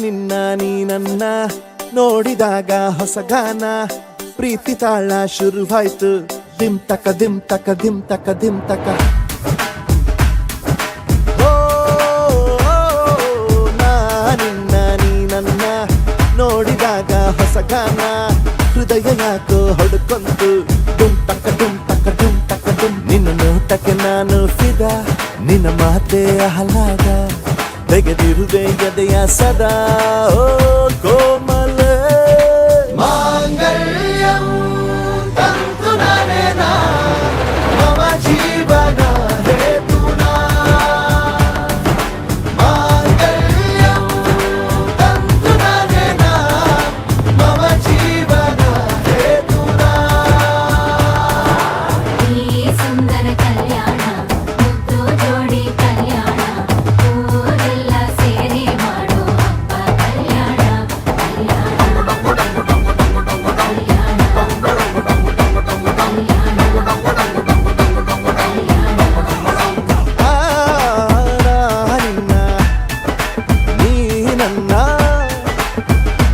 ನಿನ್ನ ನೀ ನನ್ನ ನೋಡಿದಾಗ ಹೊಸಗಾನ ಪ್ರೀತಿ ತಾಳ ಶುರುವಾಯ್ತು ದಿಮ್ ತಕ ದಿಮ್ ತಕ ದಿಮ್ ತಕ ದಿಮ್ ತಕ ನಿನ್ನ ನೀ ನನ್ನ ನೋಡಿದಾಗ ಹೊಸಗಾನ ಹೃದಯ ಯಾಕೋ ಹೊಡ್ಕೊಂತು ಡುಮ್ ತಕ ಡುಮ್ ತಕ ಡುಮ್ ತಕ ಡುಮ್ ನಿನ್ನ ನೋಟಕ್ಕೆ ನಾನು ಫಿದ ನಿನ್ನ ಮಾತೆ ಆಹ್ಲಾದ ತೆಗೆದಿರುವೆ ಎದೆಯ ಸದಾ ಓ ಕೋಮಲ ಮಾಂಗಲ್ಯಂ ತಂತು ನಾನೇನ ಮಮ ಜೀವನ ಹೇತುನಾ ಮಾಂಗಲ್ಯಂ ತಂತು ನಾನೇನ ಮಮ ಜೀವನ ಹೇತುನಾ ಈ ಸುಂದರ ಕಲ್ಯಾಣ ಮುದ್ದು ಜೋಡಿ ಕಲ್ಯಾಣ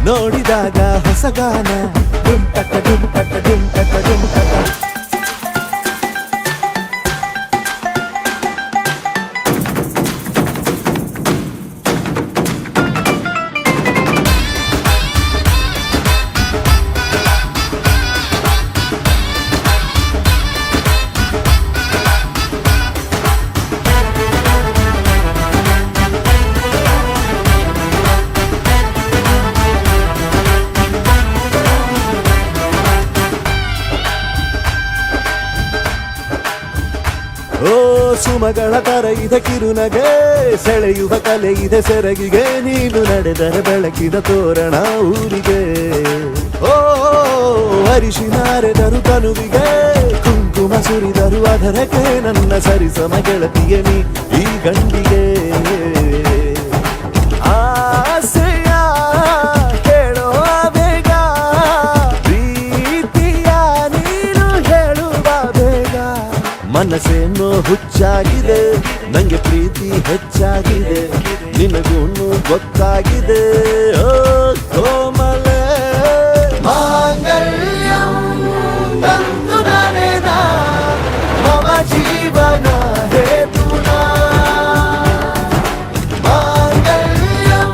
ನೋಡಿದಾಗ ಹೊಸಗಾನ ಡುಮ್ ಟಕ ಡುಮ್ ಟಕ ಡುಮ್ ಟಕ ಡುಮ್ ಟಕ ಓ ಸುಮಗಳ ತರ ಇದೆ ಕಿರುನಗೆ ಸೆಳೆಯುವ ಕಲೆ ಇದೆ ಸೆರಗಿಗೆ ನೀನು ನಡೆದರೆ ಬೆಳಕಿದ ತೋರಣ ಊರಿಗೆ ಓ ಅರಿಶಿನಾರೆದರು ತನುವಿಗೆ ಕುಂಕುಮ ಸುರಿದರು ಅದರಕ್ಕೆ ನನ್ನ ಸರಿಸಮ ಗೆಳತಿಗೆ ನೀ ಈ ಗಂಡಿಗೆ ಆಸೆಯ ಕೇಳೋ ಬೇಗ ಪ್ರೀತಿಯ ನೀನು ಹೇಳುವ ಬೇಗ ಮನಸ್ಸೇನೋ ಹುಚ್ಚಾಗಿದೆ ನಂಗೆ ಪ್ರೀತಿ ಹೆಚ್ಚಾಗಿದೆ ನಿನಗೂನು ಗೊತ್ತಾಗಿದೆ ಓ ಕೋಮಲ ಮಾಂಗಲ್ಯಂ ತಂತು ನಾನೇನ ಮಮ ಜೀವನ ಹೇತುನಾ ಮಾಂಗಲ್ಯಂ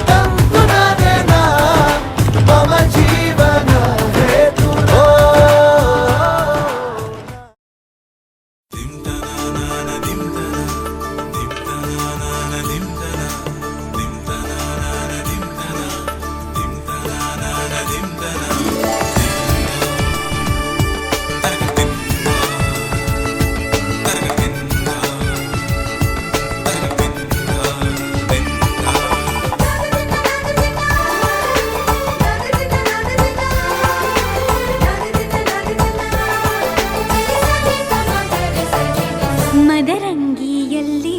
ತಂತು ನಾನೇನ ಮಮ ಜೀವನ ಹೇತುನಾ ಮದರಂಗಿಯಲ್ಲಿ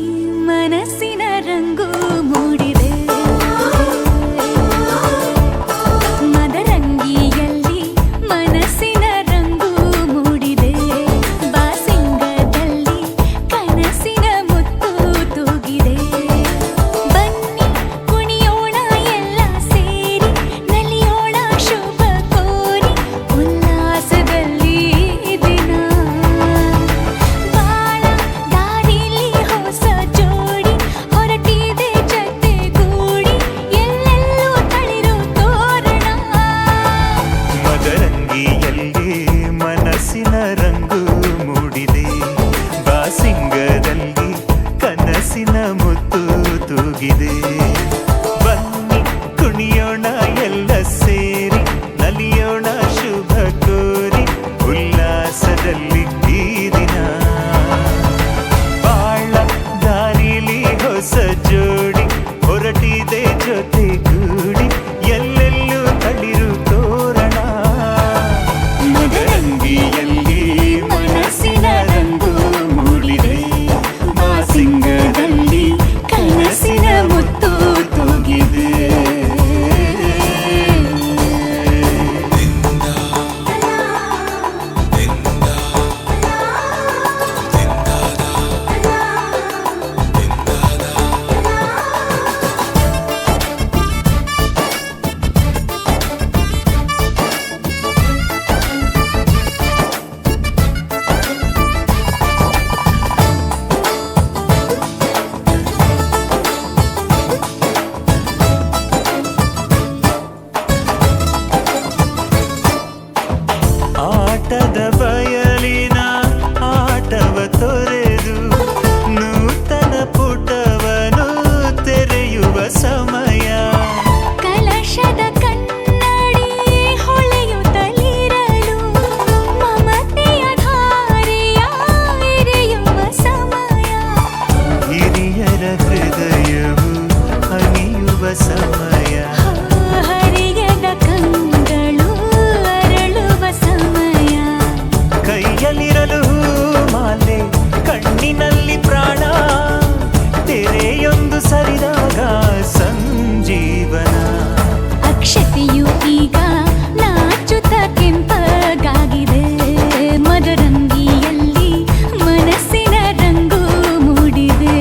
ಮನಸ್ಸಿನ ರಂಗು ಮೂಡಿದೆ ಮದರಂಗಿಯಲ್ಲಿ ನೋಟದ ಬಯಲಿನ ಆಟವ ತೊರೆದು ನೂತನ ಪುಟವನು ತೆರೆಯುವ ಸಮಯ. ಕಲಶದ ಕನ್ನಡಿ ಹೊಳೆಯುತ್ತಲಿರಲು ಮಮತೆಯ ಧಾರೆಯ ಎರೆಯುವ ಸಮಯ. ಹಿರಿಯರ ಹೃದಯವು ಹನಿಯುವ ಸಮಯ. ಹರಿಯದ ಕಂಗಳು ಅರಳುವ ಸಮಯ. ಕೈಯಲ್ಲಿರಲು ಮಾಲೆ ಕಣ್ಣಿನಲ್ಲಿ ಪ್ರಾಣ ತೆರೆಯೊಂದು ಸರಿದಾಗ ಸಂಜೀವನ. ಅಕ್ಷತೆಯು ಈಗ ನಾಚುತ್ತ ಕೆಂಪಗಾಗಿದೆ. ಮದರಂಗಿಯಲ್ಲಿ ಮನಸ್ಸಿನ ರಂಗು ಮೂಡಿದೆ.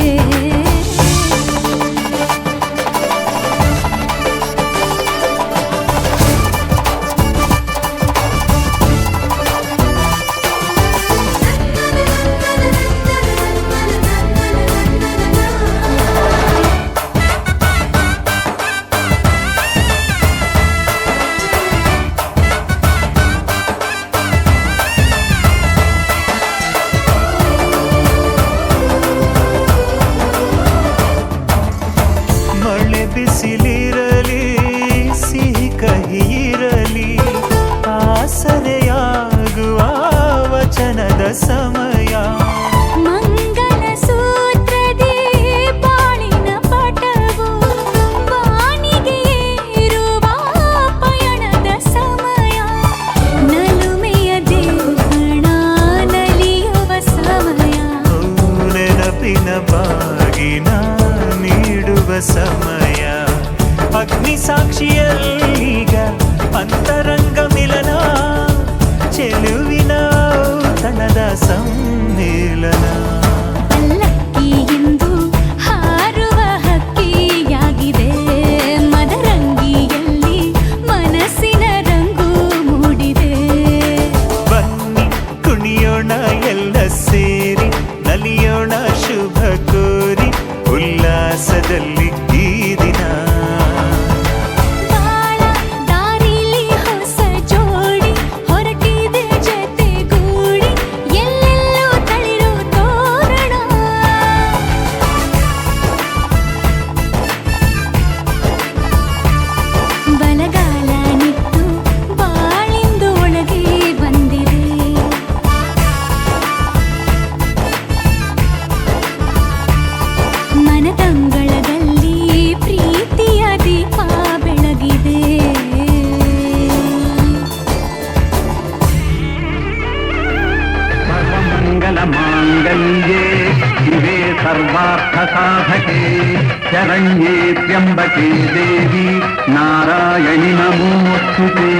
ಮಳೆ ಬಿಸಿಲಿರಲಿ ಸಿಹಿ ಕಹಿ ಇರಲಿ ಆಸರೆಯಾಗುವ ವಚನದ ಸಮಯ. ಮಂಗಲ ಸೂತ್ರದಿ ಬಾಳಿನ ಪಟವು ಬಾನಿಗೆ ಏರುವ ಪಯಣದ ಸಮಯ. ನಲುಮೆಯ ದೇವಣ ನಲಿಯುವ ಸಮಯ. ನೆನಪಿನ ಬಾಗಿನ ನೀಡುವ ಸಮಯ. ಅಗ್ನಿ ಸಾಕ್ಷಿಯಲ್ಲೀಗ ಅಂತರಂಗ ಮಿಲನ. ಚೆಲುವಿನ ತನದ ಸಮ್ಮಿಲನ. ಪಲ್ಲಕ್ಕಿ ಇಂದು ಹಾರುವ ಹಕ್ಕಿಯಾಗಿದೆ. ಮದರಂಗಿಯಲ್ಲಿ ಮನಸ್ಸಿನ ರಂಗು ಮೂಡಿದೆ. ಬನ್ನಿ ಕುಣಿಯೋಣ ಎಲ್ಲ ಸೇರಿ ನಲಿಯೋಣ ಶುಭ ಕೋರಿ ಉಲ್ಲಾಸದಲ್ಲಿ ಈ ದಿನ. ಬಾಳ ದಾರಿಲಿ ಹೊಸ ಜೋಡಿ ಹೊರಟಿದೆ ಜತೆಗೂಡಿ. ಎಲ್ಲೆಲ್ಲೂ ತಳಿರು ತೋರಣ. ಬಲಗಾಲ ನಿಟ್ಟು ಬಾಳಿಂದು ಒಳಗೆ ಬಂದಿದೆ. ಮನದಂಗಳದಲ್ಲಿ ಪ್ರೀತಿಯ ದೀಪ ಬೆಳಗಿದೆ. सर्वमङ्गलमाङ्गल्ये शिवे सर्वार्थसाधके शरण्ये त्र्यम्बके देवी नारायणि नमोऽस्तुते.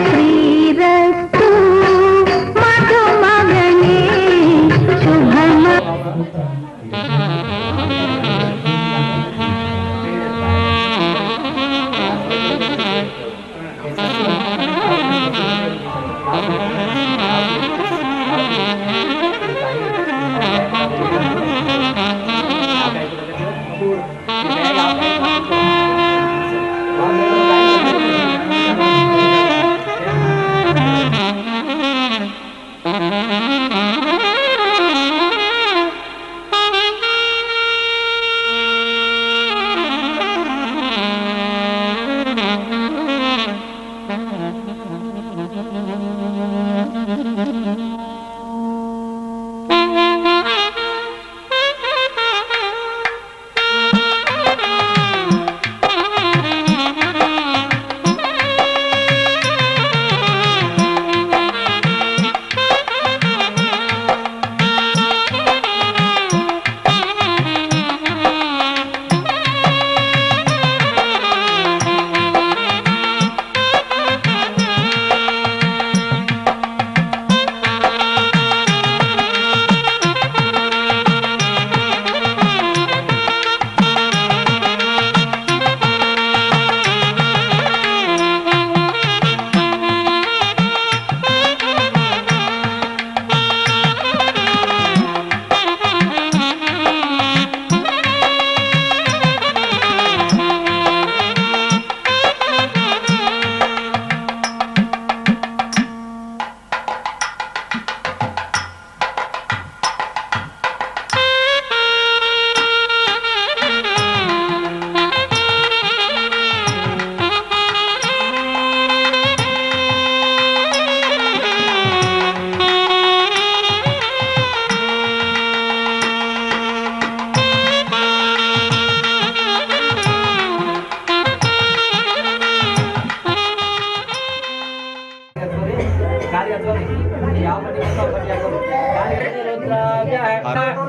ಶ್ರೀರಸ್ತು ಮಧುಮಗನೇ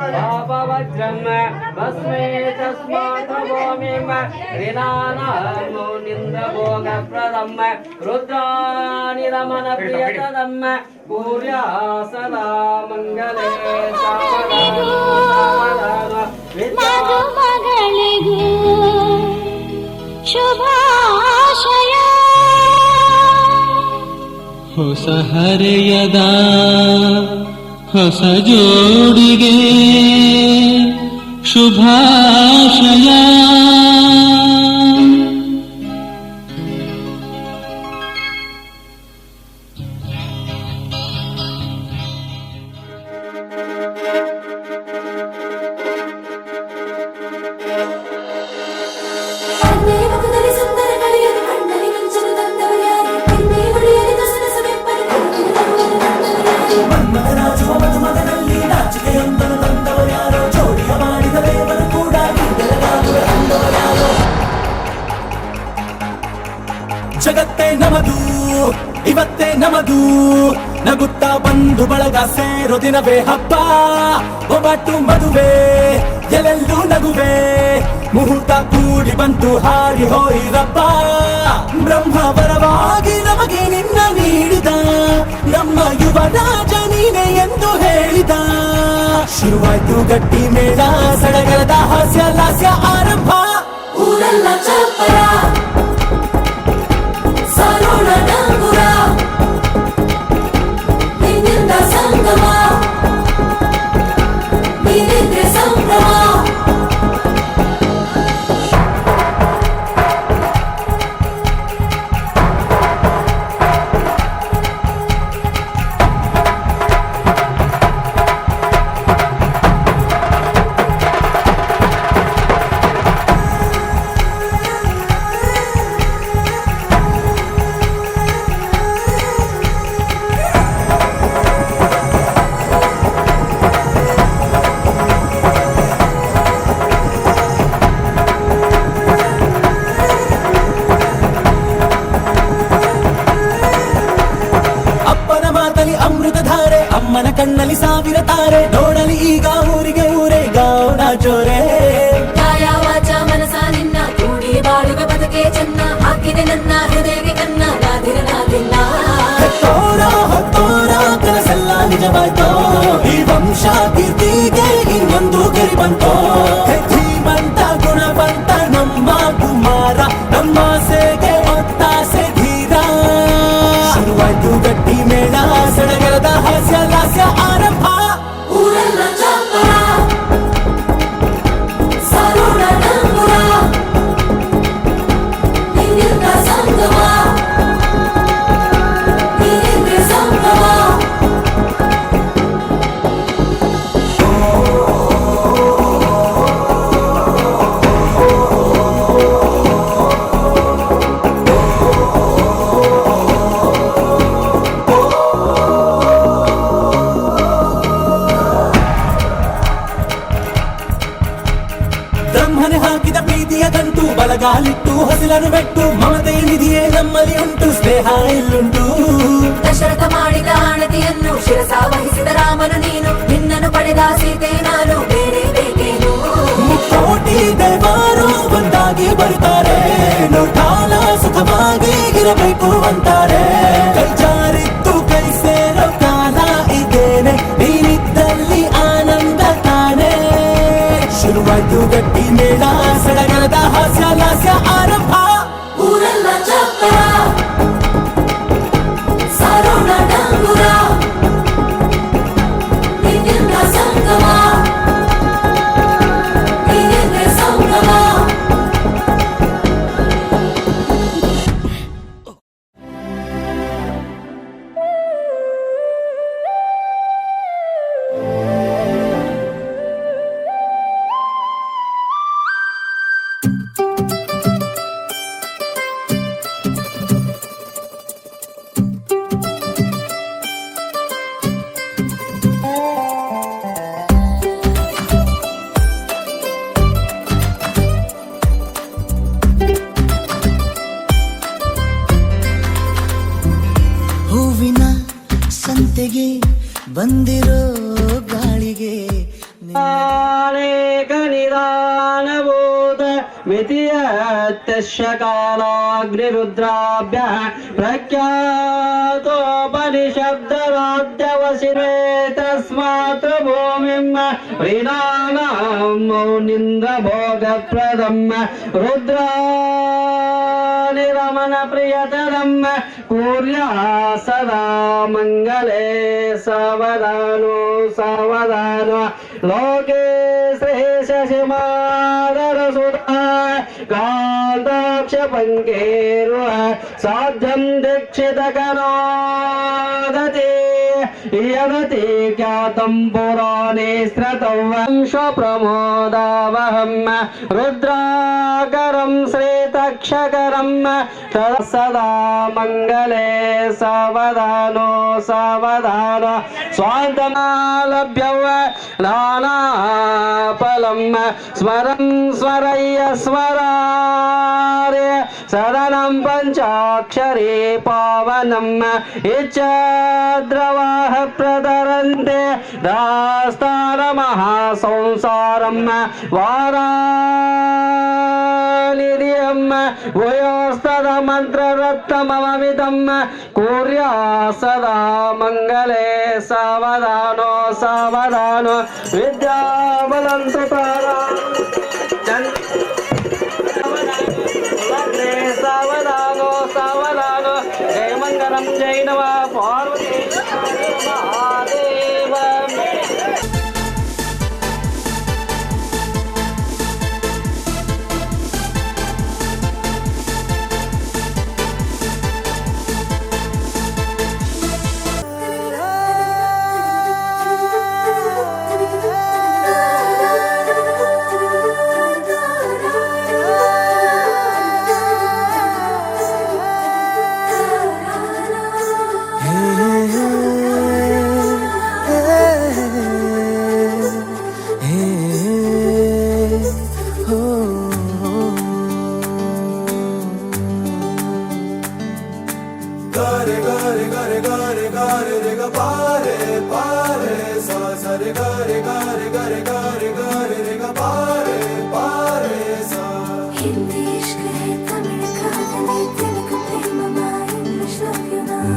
पापवज्रम् भस्मे तस्मात् भूमिम् ऋणानामो निन्दभोगप्रदम् रुद्रानिरमनप्रियतदम् पूर्या सदा मङ्गले ಮದುಮಗಳಿಗೂ ಶುಭಾಶಯ ಹೊಸ ಹರೆಯದ ಹೊಸ ಜೋಡಿಗೆ ಶುಭಾಶಯ. ಜಗತ್ತೇ ನಮದು ಇವತ್ತೇ ನಮದು ನಗುತ್ತಾ ಬಂಧು ಬಳಗ ಸೇರೋ ದಿನವೇ ಹಬ್ಬ ಒಬ್ಬಟ್ಟು ಮದುವೆ ಎಲ್ಲೆಲ್ಲೂ ನಗುವೆ ಮುಹೂರ್ತ ಕೂಡಿ ಬಂತು ಹಾರಿ ಹೋಯಿರಪ್ಪ ಬ್ರಹ್ಮ ವರವಾಗಿ ನಮಗೆ ನಿನ್ನ ನೀಡಿದ ನಮ್ಮ ಯುವ ರಾಜ ನೀನೆ ಎಂದು ಹೇಳಿದ ಶುರುವಾಯ್ತು ಗಟ್ಟಿ ಮೇಳ ಸಡಗರದ ಹಾಸ್ಯ ಲಾಸ್ಯ ಆರಂಭ ಊರೆಲ್ಲ ಚಪ್ಪರ ಸಾರೋಣ ಡಂಗುರ ನಿನ್ನಿಂದ ಸಂಗಮ ನೀನಿದ್ರೆ ಸಂಭ್ರಮ ಅಮ್ಮನ ಕಣ್ಣಲ್ಲಿ ಸಾವಿರ ತಾರೆ ನೋಡಲಿ ಈಗ ಊರಿಗೆ ಊರೇ ಗಾವನ ಜೋರೆ ಕಾಯ ವಾಚ ಮನಸ ನಿನ್ನ ಕೂಡಿ ಬಾಳುವ ಬದುಕೆ ಚೆನ್ನ ಹಾಕಿದೆ ನನ್ನ ಹೃದಯಕ್ಕೆ ಕನ್ನ ನಾದಿರಲಾಗಿಲ್ಲ ಹೊತ್ತೋರ ಕನಸೆಲ್ಲ ನಿಜವಾಯ್ತೋ ಈ ವಂಶ ಕೀರ್ತಿಗೆ ಇನ್ನೊಂದು ಗರಿ ಬಂತೋ ಧೀಮಂತ ಗುಣವಂತ ನಮ್ಮ ಕುಮಾರ ನಮ್ಮ ಸೇಗೆ ಒತ್ತಾಸೆ ಧೀರ ಶುರುವಾಯ್ತು ಗಟ್ಟಿ ಮೇಳ ಸಡಗರದ ಹಾಸ್ಯ ಲಾಸ್ಯ ಆರಂಭ ಊರೆಲ್ಲ ಚಪ್ಪರ ಸಾರೋಣ ಡಂಗುರ ನಿನ್ನಿಂದ ಸಂಗಮ ನೀನಿದ್ರೆ ಸಂಭ್ರಮ ಬ್ರಹ್ಮನೆ ಹಾಕಿದ ಪ್ರೀತಿಯ ಗಂಟು ಬಲಗಾಲಿಟ್ಟು ಹಸಿಲನ್ನು ಬೆಟ್ಟು ಮಮತೆ ನಿಧಿಯೇ ನಮ್ಮಲ್ಲಿ ಉಂಟು ಸ್ನೇಹ ಇಲ್ಲುಂಟು ದಶರಥ ಮಾಡಿದ ಆಣತಿಯನ್ನು ಶಿರಸ ವಹಿಸಿದ ರಾಮನು ನೀನು ನಿನ್ನನ್ನು ಪಡೆದ ಸೀತೆ ನಾನು ಬೇರೆ ಬೇಕೇನು ಕೋಟಿ ದೇವರು ಒಂದಾಗಿ ಬರುತ್ತಾರೆ ನೋಟಾಲ ಸುಖವಾಗಿ ಇರಬೇಕು ಅಂತಾರೆ ಕೈ ಜಾರಿತ್ತು ಕೈ ಸೇರೋ ಕಾಲ ಇದೇನೆ ನೀನಿದ್ದಲ್ಲಿ ಆನಂದ ತಾನೆ ಶುರುವಾಯ್ತು ಗಟ್ಟಿ ಮೇಳ ಸಡಗರದ ಹಾಸ್ಯ ಲಾಸ್ಯ ಆರಂಭ ಊರೆಲ್ಲ ಚಪ್ಪರ ಸಾರೋಣ ಡಂಗುರ ನಿನ್ನಿಂದ ಸಂಗಮ ನೀನಿದ್ರೆ ಸಂಭ್ರಮ ಹೂವಿನ ಸಂತೆಗೆ ಬಂದಿರೋ ಗಾಳಿಗೆ अनेक निदानभूत मितियत्यस्य कालाग्निरुद्राभ्यः प्रख्यातोपनिषद्दराद्यवशिरे तस्मात् भूमिं प्रीणानामौनिन्द्रभोगप्रदम् रुद्रानिरमण प्रियतरम् कुर्या सदा मङ्गले सावधानो सावधानो लोके श्रेषशिमादरसुधा कान्ताक्ष पङ्केरुह साध्यं दीक्षितकनोदते यदति ख्यातं पुराणे श्रुतं स्वप्रमोदावहं रुद्राकरं श्रेतक्षकरं सदा मङ्गले सावधानो सावधानो स्वान्तमालभ्यौ नानाफलं स्मरं स्मरय्य स्मरारे सदनं पञ्चाक्षरे पावनम् इच्छद्रवाः प्रतरन्ते दास्तारमहासंसारं वारानिधियं भूयोस्तदमन्त्ररत्नममिदं कुर्या सदा मङ्गले सावधानो सावधानो विद्याबलं तुतारा सावधानो सावधानो जय मंगलम जय नमः पार्वती महादेव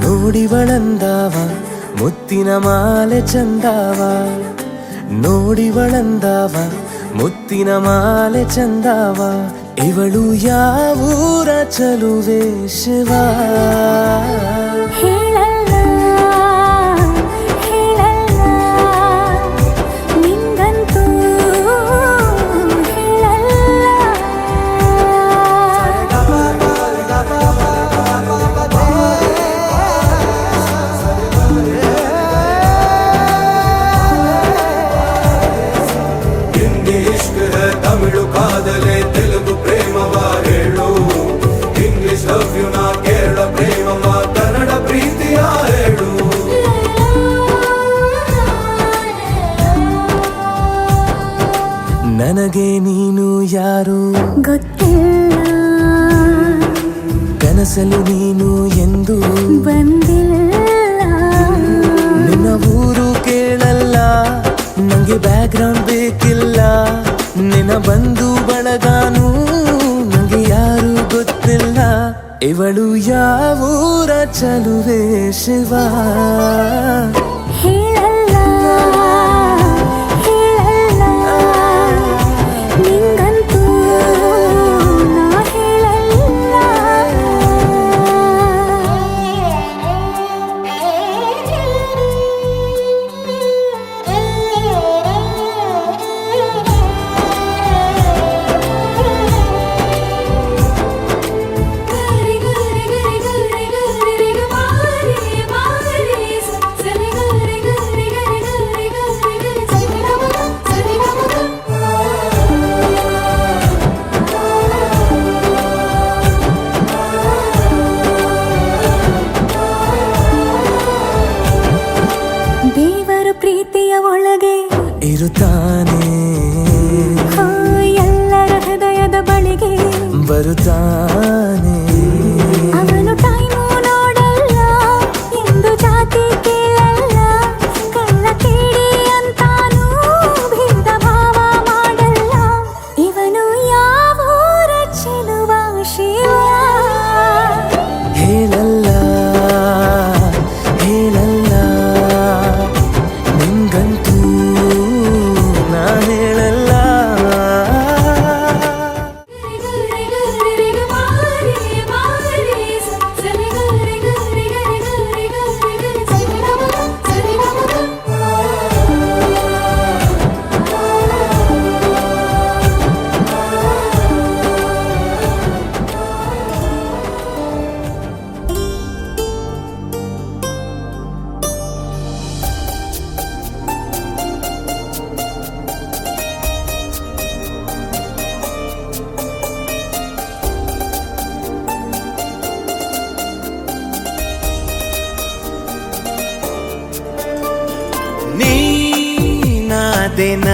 ನೋಡಿವಳಂದಾವ ಮುತ್ತಿನ ಮಾಲೆ ಚಂದಾವ ನೋಡಿವಳಂದಾವ ಮುತ್ತಿನ ಮಾಲೆ ಚಂದಾವ ಇವಳು ಯಾವೂರ ಚಲುವೆ ಶಿವ ನನಗೆ ನೀನು ಯಾರು ಗೊತ್ತಿಲ್ಲ, ಕನಸಲು ನೀನು ಎಂದು ಬಂದಿಲ್ಲ. ನಿನ್ನ ಊರು ಕೇಳಲ್ಲ, ನಂಗೆ ಬ್ಯಾಕ್ಗ್ರೌಂಡ್ ಬೇಕಿಲ್ಲ. ನಿನ್ನ ಬಂಧು ಬಳಗಾನು ನಂಗೆ ಯಾರು ಗೊತ್ತಿಲ್ಲ. ಇವಳು ಯಾವೂರ ಚಲುವೆ ಶಿವ ಹೇಳಲ್ಲ ಹೇಳಲ್ಲ ನಿಂಗಂತೂ ನಾ ಹೇಳಲ್ಲ. ದೇವರು ಪ್ರೀತಿಯ ಒಳಗೆ ಇರುತ್ತಾನೆ, ಎಲ್ಲರ ಹೃದಯದ ಬಳಿಗೆ ಬರುತ್ತಾನೆ. ಅವನು ಟೈಮು ನೋಡಲ್ಲ, ಎಂದು ಜಾತಿ ಕೇಳಲ್ಲ, ಕಳ್ಳ ಕೇಳಿ ಅಂತಾನೂ ಭೇದ ದಿನ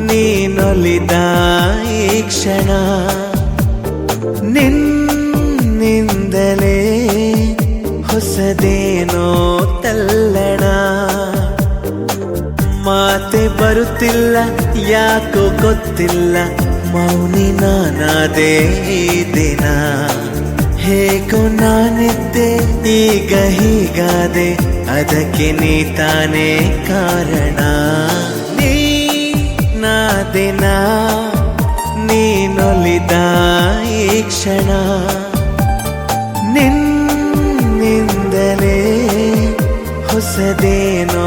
ನೀನೊಲಿದ ಈ ಕ್ಷಣ ನಿನ್ನಿಂದಲೇ ಹೊಸದೇನೋ ತಲ್ಲಣ ಮಾತೆ ಬರುತ್ತಿಲ್ಲ ಯಾಕೋ ಗೊತ್ತಿಲ್ಲ ಮೌನಿ ನಾನಾದೇ ಈ ದಿನ ಹೇಗೋ ನಾನಿದ್ದೆ ಈಗ ಹೀಗಾದೆ ಅದಕ್ಕೆ ನೀ ತಾನೇ ಕಾರಣ ದಿನ ನೀನೊಲಿದ ಈ ಕ್ಷಣ ನಿನ್ನಿಂದಲೇ ಹೊಸದೇನೋ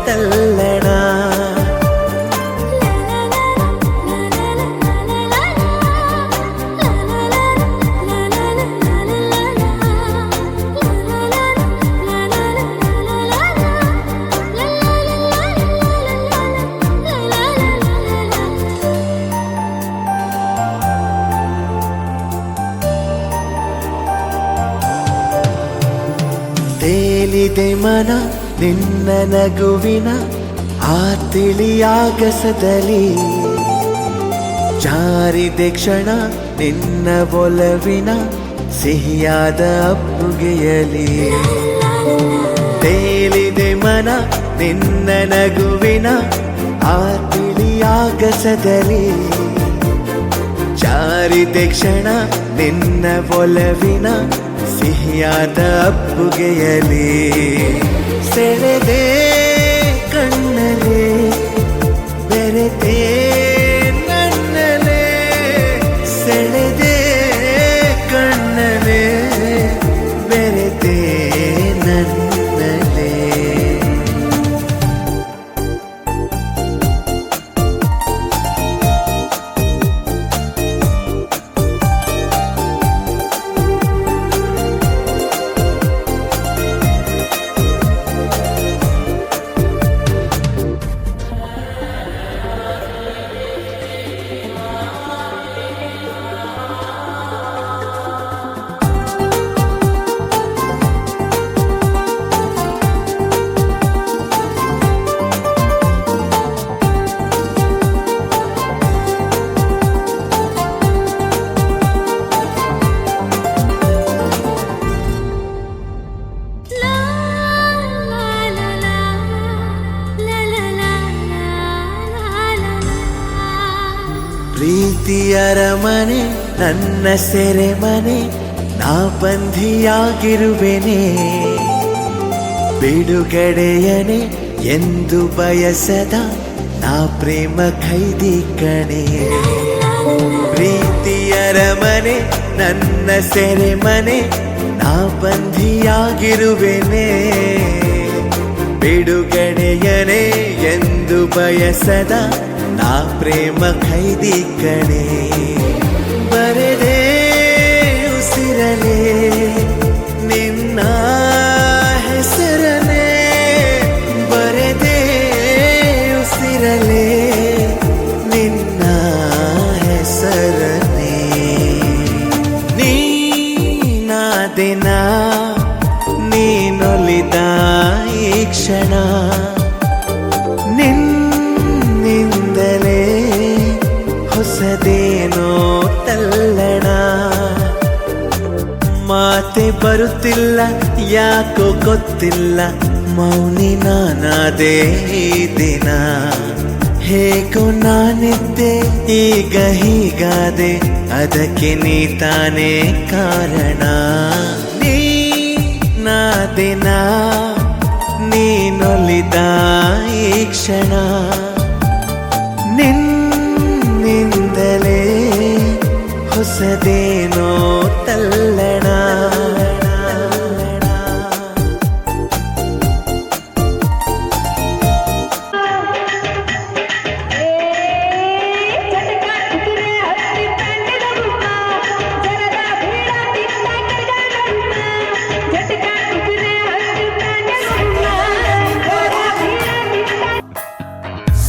ತಲ್ಲಣ ತೇಲಿದೆ ಮನ ನಿನ್ನ ನಗುವಿನ ಆ ತಿಳಿಯಾಗಸದಲ್ಲಿ ಜಾರಿದೆ ಕ್ಷಣ ನಿನ್ನ ಒಲವಿನ ಸಿಹಿಯಾದ ಅಪ್ಪುಗೆಯಲಿ ತೇಲಿದೆ ಮನ ನಿನ್ನ ನಗುವಿನ ಆ ತಿಳಿಯಾಗಸದಲ್ಲಿ ಜಾರಿದೆ ಕ್ಷಣ ನಿನ್ನ ಒಲವಿನ ಸಿಹಿಯಾದ ಅಪ್ಪುಗೆಯಲಿ ಸೆಳೆದೆ ಕಣ್ಣಲೆ ಬೆರೆತೆ ನನ್ನಲೆ ಸೆಳೆದೆ ಕಣ್ಣಲೆ ಬೆರೆತೆ ನನ್ನಲೆ ಪ್ರೀತಿಯರ ಮನೆ ನನ್ನ ಸೆರೆಮನೆ ನಾ ಬಂಧಿಯಾಗಿರುವೆನೆ ಬಿಡುಗಡೆಯನೆ ಎಂದು ಬಯಸದ ನಾ ಪ್ರೇಮ ಖೈದಿ ಕಣೆ ಪ್ರೀತಿಯರ ಮನೆ ನನ್ನ ಸೆರೆಮನೆ ನಾ ಬಂಧಿಯಾಗಿರುವೆನೆ ಬಿಡುಗಡೆಯನೆ ಎಂದು ಬಯಸದ ನಾ ಪ್ರೇಮ ಖೈದಿ ಕಣೆ ಬರೆದೆ ಉಸಿರಲೆ ನಿನ್ನ ಹೆಸರನೆ ಬರೆದೆ ಉಸಿರಲೆ ನಿನ್ನ ಹೆಸರನೆ ನೀನಾದಿನ ನೀನೊಲಿದ ಈ ಕ್ಷಣ ನಿನ್ನಿಂದಲೇ ಹೊಸದೇನೋ ತಲ್ಲಣ ಮಾತೆ ಬರುತ್ತಿಲ್ಲ ಯಾಕೋ ಗೊತ್ತಿಲ್ಲ ಮೌನಿ ನಾನಾದೇ ಈ ದಿನ ಹೇಗೋ ನಾನಿದ್ದೆ ಈಗ ಹೀಗಾದೆ ಅದಕ್ಕೆ ನೀ ತಾನೇ ಕಾರಣ ದಿನ ನೀನೊಲಿದ ಈ ಕ್ಷಣ ನಿನ್ನಿಂದಲೇ ಹೊಸದೇನೋ ತಲ್ಲಣ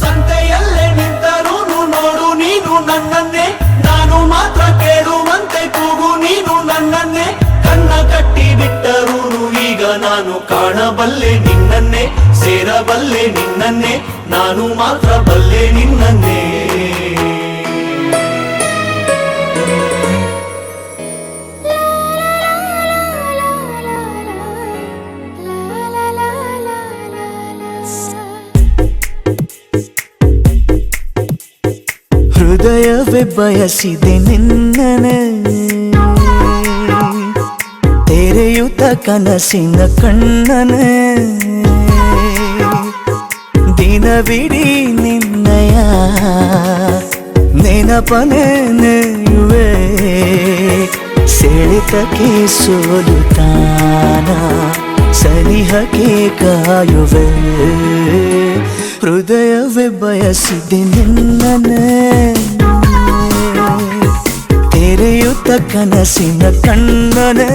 ಸಂತೆಯಲ್ಲೇ ನಿಂತರೂ ನೋಡು ನೀನು ನನ್ನನ್ನೇ ನಾನು ಮಾತ್ರ ಕೇಳುವಂತೆ ಕೂಗು ನೀನು ನನ್ನನ್ನೇ ಕಣ್ಣ ಕಟ್ಟಿ ಬಿಟ್ಟರೂನು ಈಗ ನಾನು ಕಾಣಬಲ್ಲೆ ನಿನ್ನನ್ನೇ, ಸೇರಬಲ್ಲೆ ನಿನ್ನನ್ನೇ, ನಾನು ಮಾತ್ರ ಬಲ್ಲೆ ನಿನ್ನನ್ನೇ. ಹೃದಯವೇ ಬಯಸಿದೆ ನಿನ್ನನೆ, ತೆರೆಯುತ್ತ ಕನಸಿನ ಕಣ್ಣನೆ, ದಿನವಿಡೀ ನಿನ್ನಯ ನೆನಪನೆ ನೆಯುವೆ, ಸೆಳೆತಕ್ಕೆ ಸೋಲುತ್ತಾನ ಸನಿಹಕ್ಕೆ ಕಾಯುವೆ. ಹೃದಯವೇ ಬಯಸಿದೆ ನಿನ್ನನೆ, ತೆರೆಯುತ್ತ ಕನಸಿನ ಕಣ್ಣನೆ,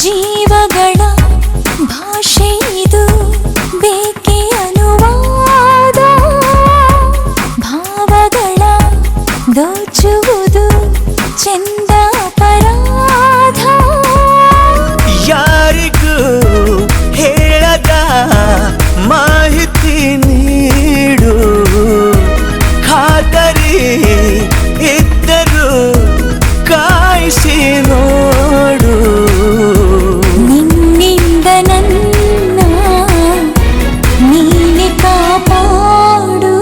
ಜೀವಗಳ ಭಾಷೆ ಇದು ಬೇಕೆ ಅನುವಾದ, ಭಾವಗಳ ದೋಚುವುದು ಚೆಂದ ಅಪರಾಧ. ಯಾರಿಗೂ ಹೇಳದ ಮಾಹಿತಿ ನೀಡು, ಖಾತರಿ ಇದ್ದರೂ ಕಾಯಿಸಿ ನೋಡು. ನಿನ್ನಿಂದ ನನ್ನ ನೀನೆ ಕಾಪಾಡು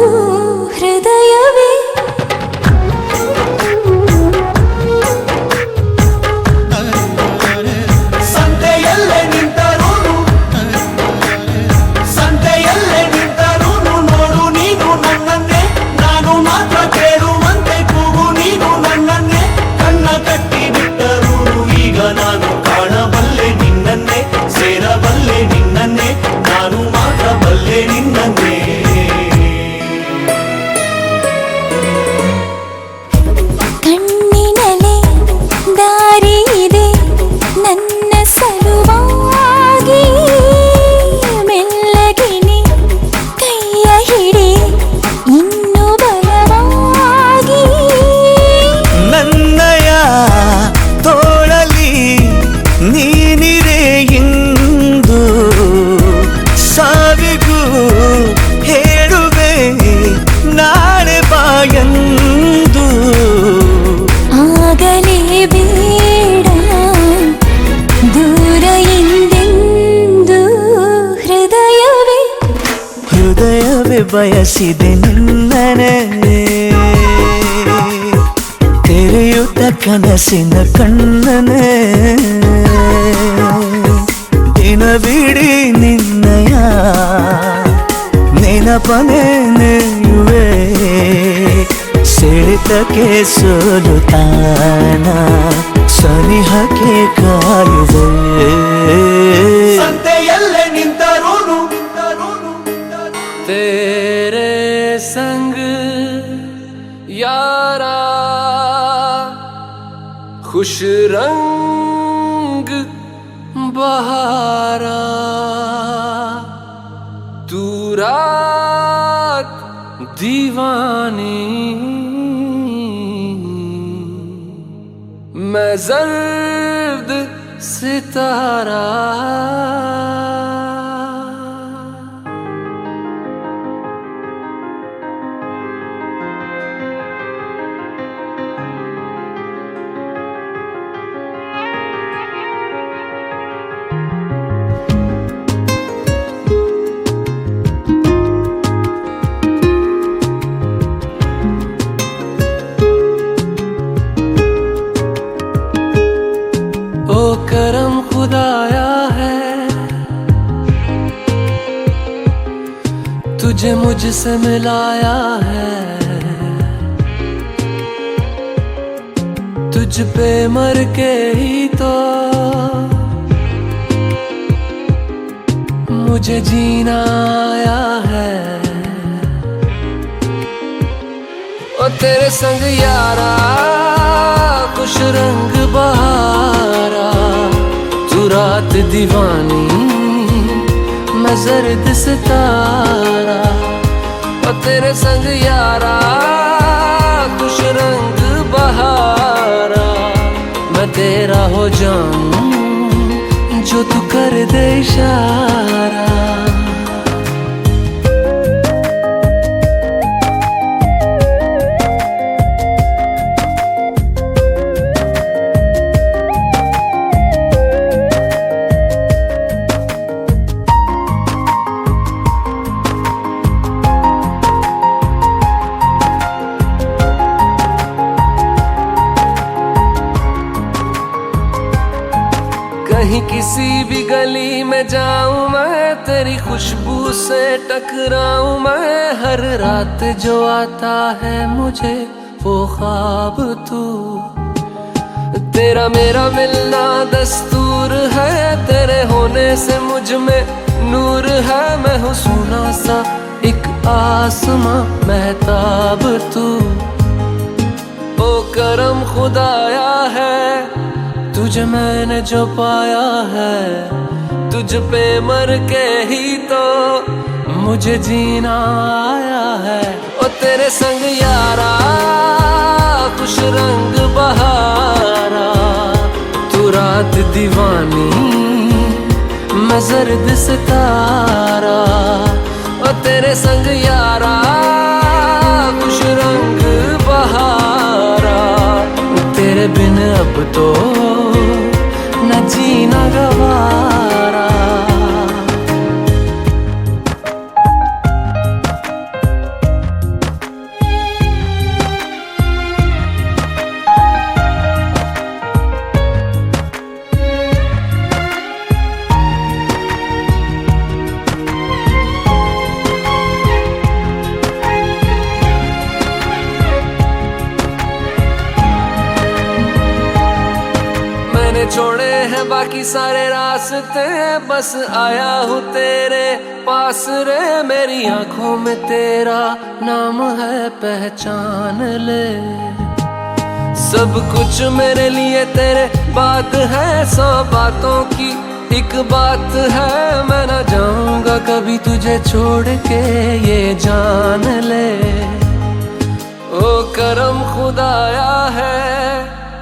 ಹೃದಯವೇ. ಸಂತೆಯಲ್ಲೇ ನಿಂತರೂನು, ಸಂತೆಯಲ್ಲೇ ನಿಂತರೂನು ನೋಡು ನೀನು ನನ್ನನ್ನೇ, ನಾನು ಮಾತ್ರ ಕೇಳುವಂತೆ ಕೂಗು ನೀನು ನನ್ನನ್ನೇ. ಕಣ್ಣ ಕಟ್ಟಿ ಬಿಟ್ಟರೂನು ಈಗ ನಾನು ಕಾಣಬಲ್ಲೆ ನಿನ್ನನ್ನೇ, ಸೇರಬಲ್ಲೆ ನಿನ್ನನ್ನೇ, ನಾನು ಮಾತ್ರ ಬಲ್ಲೆ ನಿನ್ನನ್ನೇ. ಕಣ್ಣಿನಲೆ ದಾರಿ ಇದೆ ನನ್ನ ಸಲುವಾಗಿ, ಮೆಲ್ಲಗಿನಿ ಕೈಯ ಹಿಡಿ ಇನ್ನು ಬಲವಾಗಿ. ನನ್ನಯ ತೋಳಲಿ ನೀನಿರೆ ಇಂದು, ಸಾವಿಗೂ ಹೇಳುವೆ ನಾಳೆ ಬಾಯಂದು. ಆಗಲೇ ಬೇಡ ದೂರ ಎಂದೆಂದು ಹೃದಯವೇ. ಹೃದಯವೇ ಬಯಸಿದೆ ನಿನ್ನನೆ, ತೆರೆಯುತ್ತ ಕನಸಿನ ಕಣ್ಣನೆ, ದಿನವಿಡೀ ನಿನ್ನಯ ನೆನಪನೆ ನೆಯುವೆ, ಸೆಳೆತಕ್ಕೆ ಸೋಲುತ್ತಾನ ಸನಿಹಕ್ಕೆ ಕಾಯುವೆ. ಸಂತೆಯಲ್ಲೇ ನಿಂತರೂನು तेरे संग यारा खुश रंग बहारा, तू रात दीवानी मैं जर्द सितारा. ओ करम खुदाया है तुझे मुझसे मिलाया है, तुझ पे मर के ही तो मुझे जीना आया है। ओ तेरे संग यारा कुछ रंग बहारा, तू रात दीवानी मैं जर्द सितारा। ओ तेरे संग यारा कुछ रंग बहारा, मैं तेरा हो जाऊं जो तू कर दे इशारा। कहीं किसी भी गली में जाऊं मैं, तेरी खुशबू से टकराऊं मैं। हर रात जो आता है मुझे वो ख्वाब तू, तेरा मेरा मिलना दस्तूर है। तेरे होने से मुझ में नूर है, मैं हूँ सोना सा एक आसमां महताब तू। ओ करम खुदाया है तुझे मैंने जो पाया है, तुझ पे मर के ही तो मुझे जीना आया है। ओ तेरे संग यारा कुछ रंग बहारा, तू रात दीवानी मैं जर्द सितारा। ओ तेरे संग यारा कुछ रंग बहारा, तेरे बिन अब तो न जीना गवारा। छोड़े हैं बाकी सारे रास्ते, बस आया हूँ तेरे पास रे। मेरी आंखों में तेरा नाम है पहचान ले, सब कुछ मेरे लिए तेरे बात है। 100 बातों की एक बात है, मैं ना जाऊंगा कभी तुझे छोड़ के ये जान ले। ओ करम खुदाया है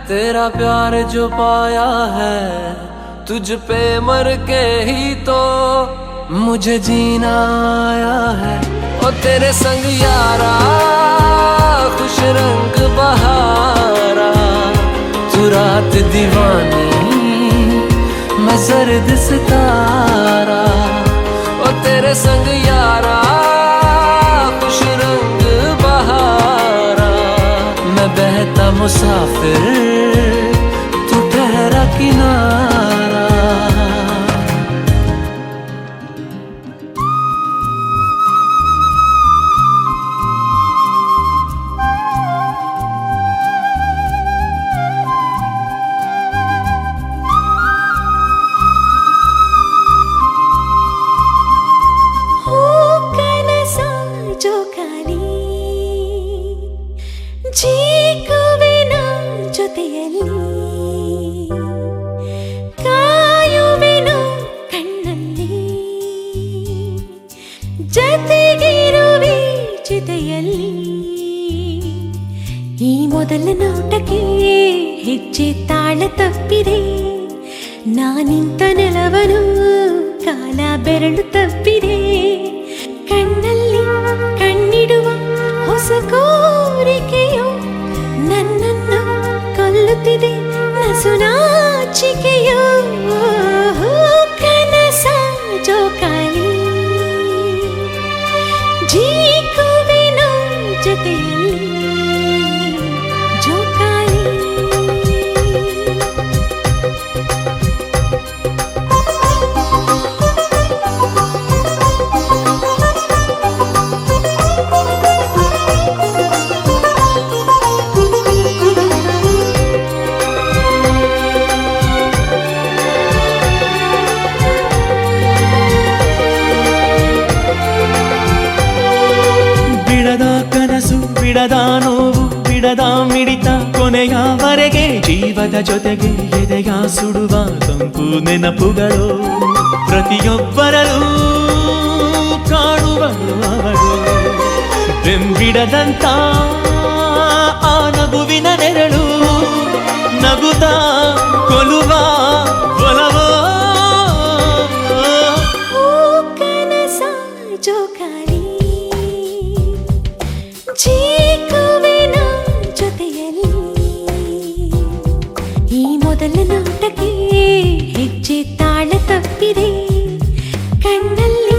तेरा प्यार जो पाया है, तुझ पे मर के ही तो मुझे जीना आया है। ओ तेरे संग यारा खुश रंग बहारा, तू रात दीवानी मैं जर्द सितारा। ओ तेरे संग यारा खुश रंग बहारा, मैं बहता मुसाफिर तू ठहरा किनारा। ಜೀಕುವಿನ ಜೊತೆಯಲ್ಲಿ ಕಾಯುವೆನು ಕಣ್ಣಲ್ಲಿ, ಜೊತೆಗಿರುವೆ ಜೊತೆಯಲ್ಲಿ. ಈ ಮೊದಲ ನೋಟಕ್ಕೆ ಹೆಜ್ಜೆ ತಾಳ ತಪ್ಪಿದೆ, ನಾನಿಂತ ನೆಲವನು ಕಾಲ ಬೆರಳು ತಪ್ಪಿದೆ. ಕಣ್ಣಲ್ಲಿ ಕಣ್ಣಿಡುವ ಹೊಸ ಕೋರಿಕೆಯು ನನ್ನನ್ನು ಕೊಲ್ಲುತ್ತಿದೆ, ನಸುನಾಚಿಕೆಯು. ಕನಸ ಜೋಕಾಲಿ ಜೀಕುವೆನು ಜೊತೆಯಲ್ಲಿ ಜೋಕಾಲಿ. ಬಿಡದ ನೋವು ಬಿಡದ ಮಿಡಿತ ಕೊನೆಯವರೆಗೆ ಜೀವದ ಜೊತೆಗೆ ಎದೆಯ ಸುಡುವ ತಂಪು ನೆನಪುಗಳು ಪ್ರತಿಯೊಬ್ಬರಲ್ಲೂ ಕಾಣುವರು ಅವರು ಬೆಂಬಿಡದಂತ ಆ ನಗುವಿನ ನೆರಳು ನಗುತ್ತ ಕೊಲುವ ಒಲವೋ ಕನಸ ಜೋಕಾಲಿ ಜೀಕುವಿನ ಜೊತೆಯಲ್ಲಿ ಈ ಮೊದಲ ನೋಟಕ್ಕೆ ಹೆಜ್ಜೆ ತಾಳ ತಪ್ಪಿದೆ ಕಣ್ಣಲ್ಲಿ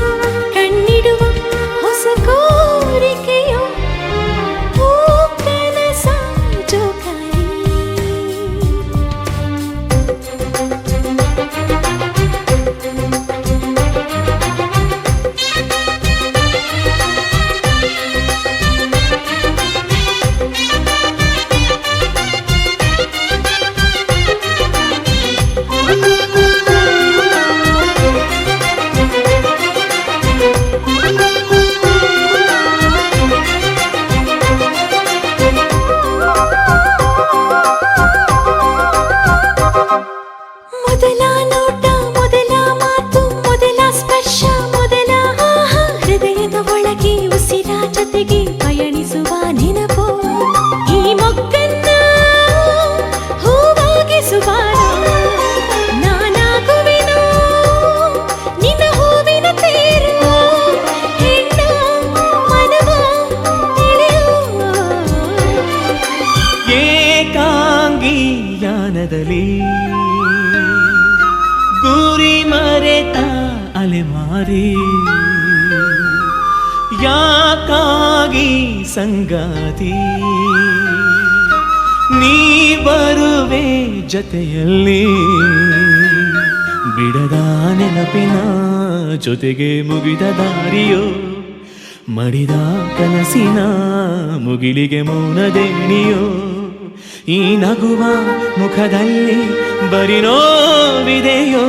ಕಣ್ಣಿಡುವ ಹೊಸ ಕೋರಿಕೆಯೋ ಕನಸ ಜೋಕಾಲಿ ಮೊದಲ ನೋಟ ಮೊದಲ ಮಾತು ಮೊದಲ ಸ್ಪರ್ಶ ಮೊದಲ ಆಹ ಹೃದಯದ ಒಳಗೆ ಉಸಿರ ಜೊತೆಗೆ ಪಯಣಿಸುವ ನೆನಪು ಈ ಮೊಗ್ಗನ್ನ ಹೂವಾಗಿಸುವ ನಾನಾಗುವೆನು ನಿನ್ನ ಹೂವಿನ ತೇರು ಹೆಣ್ಣ ಮನವ ತಿಳಿಯುವ ಏಕಾಂಗಿ ಯಾನದಲ್ಲಿ ಗುರಿ ಮರೆತ ಅಲೆಮಾರಿ ಯಾಕಾಗಿ ಸಂಗಾತಿ ನೀ ಬರುವೆ ಜೊತೆಯಲ್ಲಿ ಬಿಡದ ನೆನಪಿನ ಜೊತೆಗೆ ಮುಗಿದ ದಾರಿಯೋ ಮಡಿದ ಕನಸಿನ ಮುಗಿಲಿಗೆ ಮೌನದೇಣಿಯೋ ಈ ನಗುವ ಮುಖದಲ್ಲಿ ಬರಿ ನೋವಿದೆಯೋ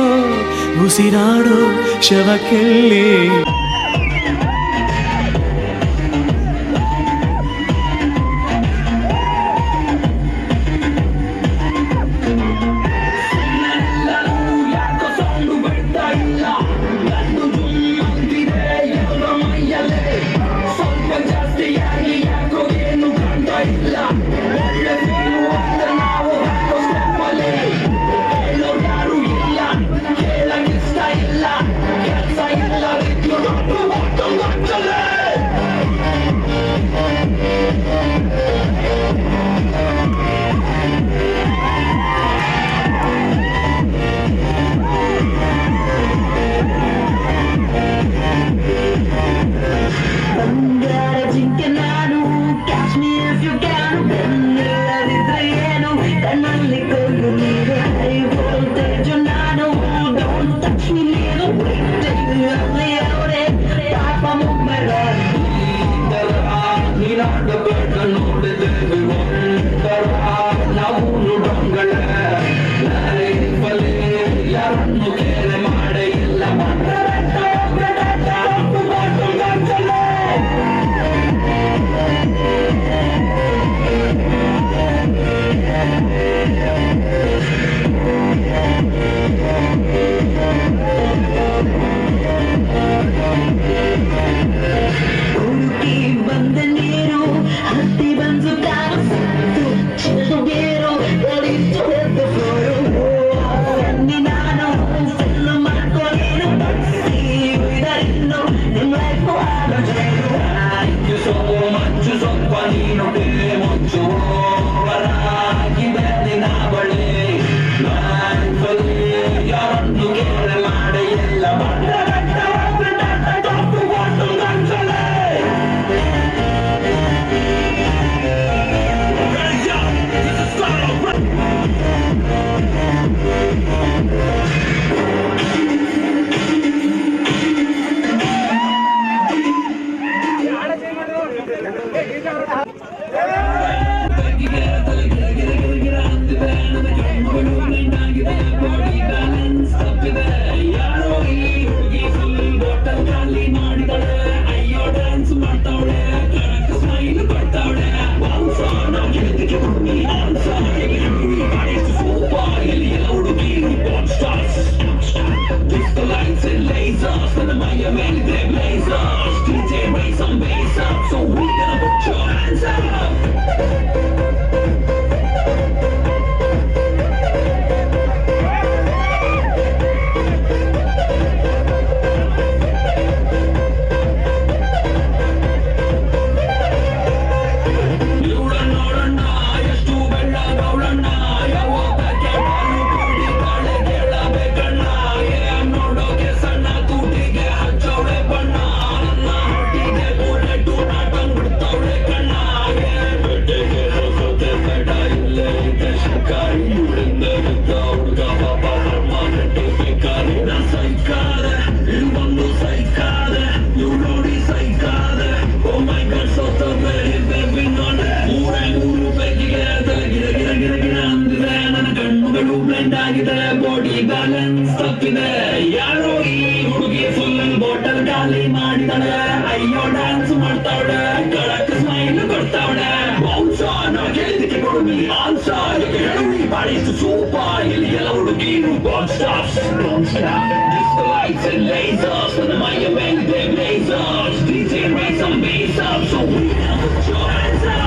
ಉಸಿರಾಡೋ ಶವಕ್ಕೆಲ್ಲಿ belly they blaze up. DJ raise some bass up, so we gonna put your hands up. Body balance ತಪ್ಪಿದೆ ಯಾರೋ ಈ ಹುಡುಗಿ ಫುಲ್ ಬಾಟಲ್ ಖಾಲಿ ಮಾಡಿದಾಳೆ ಅಯ್ಯೋ ಡ್ಯಾನ್ಸ್ ಮಾಡ್ತಾವಳೆ ಕಳಕ್ ಸ್ಮೈಲ್ ಕೊಡ್ತಾವಳೆ ಬೌನ್ಸ ನಾ ಕೇಳಿದಕ್ಕೆ ಕೊಡುವಿ ಆನ್ಸ ಹೇಳಿ ಬಾಡಿಸು ಸೂಪ ಇಲ್ಲಿ ಎಲ್ಲ ಹುಡುಗಿರು don't stop Disco lights and lasers for the Maya Belly they blazers DJ raise some bass up so we can put your hands up.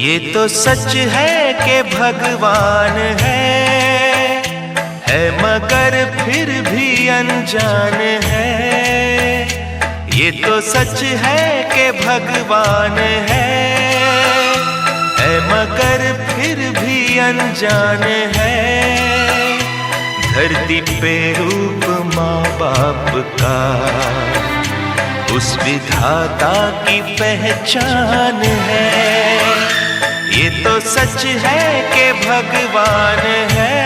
ये तो सच है कि भगवान है मगर फिर भी अनजान है। ये तो सच है कि भगवान है मगर फिर भी अनजान है। धरती पे रूप माँ बाप का उस विधाता की पहचान है। ये तो सच है कि भगवान है।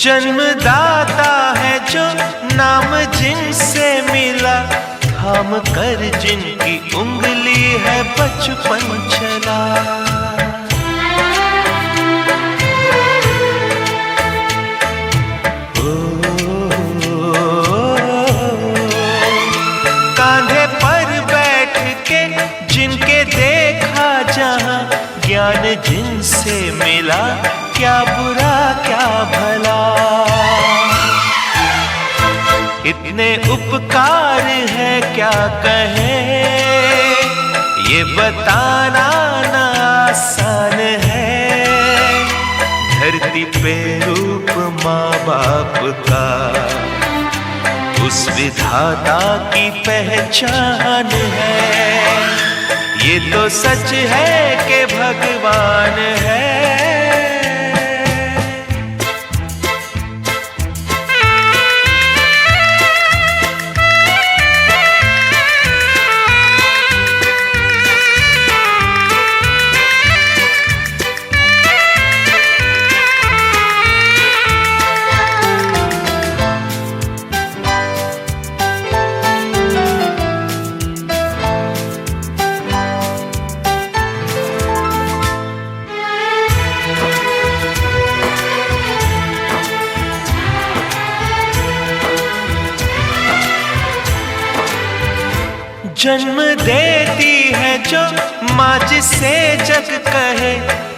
जन्मदाता है जो नाम जिनसे मिला थाम कर जिनकी उंगली है बचपन चला। कांधे पर बैठ के जिनके देखा जहां ज्ञान जिनसे मिला क्या बुरा क्या भला। इतने उपकार है क्या कहें ये बताना ना आसान है। धरती पे रूप माँ बाप का उस विधाता की पहचान है। ये तो सच है कि भगवान है। जन्म देती है जो माँ जिसे जग कहे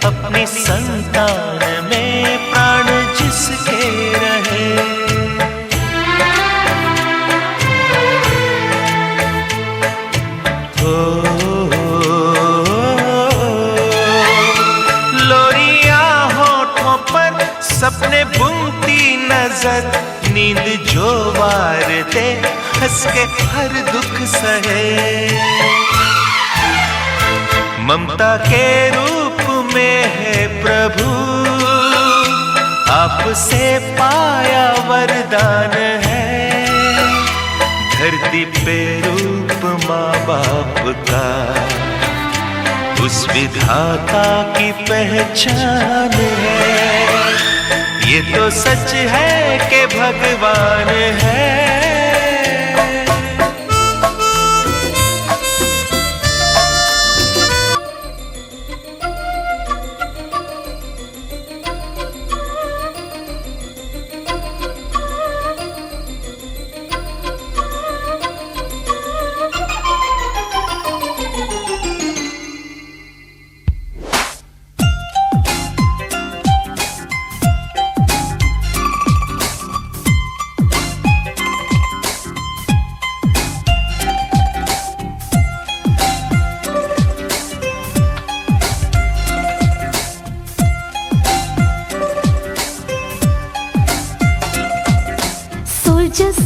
अपनी संतान में प्राण जिसके रहे। लोरी सपने बुनती नजर नींद जो वार दे हंस के हर दुख सहे ममता के रूप में है प्रभु आपसे पाया वरदान है धरती पे रूप माँ बाप का उस विधाता की पहचान है ये तो सच है कि भगवान है